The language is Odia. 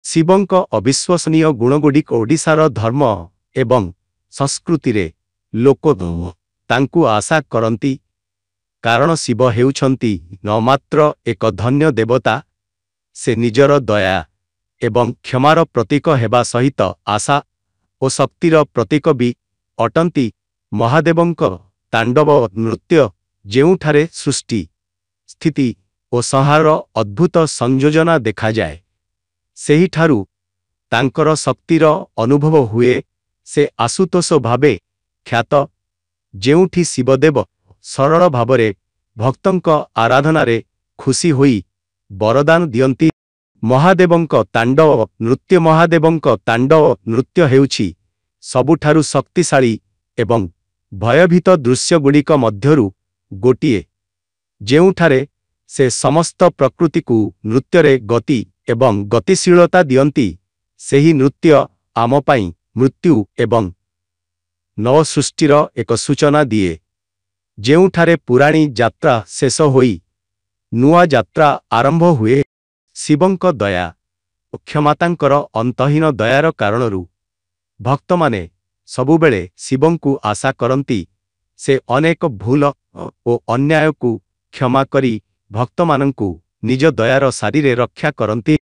ଶିବଙ୍କ ଅବିଶ୍ୱସନୀୟ ଗୁଣଗୁଡ଼ିକ ଓଡ଼ିଶାର ଧର୍ମ ଏବଂ ସଂସ୍କୃତିରେ ଲୋକ ତାଙ୍କୁ ଆଶା କରନ୍ତି କାରଣ ଶିବ ହେଉଛନ୍ତି ନ ମାତ୍ର ଏକ ଧନ୍ୟ ଦେବତା, ସେ ନିଜର ଦୟା ଏବଂ କ୍ଷମାର ପ୍ରତୀକ ହେବା ସହିତ ଆଶା ଓ ଶକ୍ତିର ପ୍ରତୀକ ବି ଅଟନ୍ତି। ମହାଦେବଙ୍କ ତାଣ୍ଡବ ନୃତ୍ୟ ଯେଉଁଠାରେ ସୃଷ୍ଟି, ସ୍ଥିତି ଓ ସଂହାରର ଅଦ୍ଭୁତ ସଂଯୋଜନା ଦେଖାଯାଏ, ସେହିଠାରୁ ତାଙ୍କର ଶକ୍ତିର ଅନୁଭବ ହୁଏ। ସେ ଆଶୁତୋଷ ଭାବେ ଖ୍ୟାତ, ଯେଉଁଠି ଶିବଦେବ ସରଳ ଭାବରେ ଭକ୍ତଙ୍କ ଆରାଧନାରେ ଖୁସି ହୋଇ ବରଦାନ ଦିଅନ୍ତି। ମହାଦେବଙ୍କ ତାଣ୍ଡବ ନୃତ୍ୟ ହେଉଛି ସବୁଠାରୁ ଶକ୍ତିଶାଳୀ ଏବଂ ଭୟଭୀତ ଦୃଶ୍ୟଗୁଡ଼ିକ ମଧ୍ୟରୁ ଗୋଟିଏ, ଯେଉଁଠାରେ ସେ ସମସ୍ତ ପ୍ରକୃତିକୁ ନୃତ୍ୟରେ ଗତି ଏବଂ ଗତିଶୀଳତା ଦିଅନ୍ତି। ସେହି ନୃତ୍ୟ ଆମ ପାଇଁ ମୃତ୍ୟୁ ଏବଂ ନବସୃଷ୍ଟିର ଏକ ସୂଚନା ଦିଏ, ଯେଉଁଠାରେ ପୁରାଣୀ ଯାତ୍ରା ଶେଷ ହୋଇ ନୂଆ ଯାତ୍ରା ଆରମ୍ଭ ହୁଏ। ଶିବଙ୍କ ଦୟା ଓ କ୍ଷମାତାଙ୍କର ଅନ୍ତହୀନ ଦୟାର କାରଣରୁ ଭକ୍ତମାନେ ସବୁବେଳେ ଶିବଙ୍କୁ ଆଶା କରନ୍ତି। ସେ ଅନେକ ଭୁଲ ଓ ଅନ୍ୟାୟକୁ କ୍ଷମା କରି ଭକ୍ତମାନଙ୍କୁ ନିଜ ଦୟାର ସାରିରେ ରକ୍ଷା କରନ୍ତି।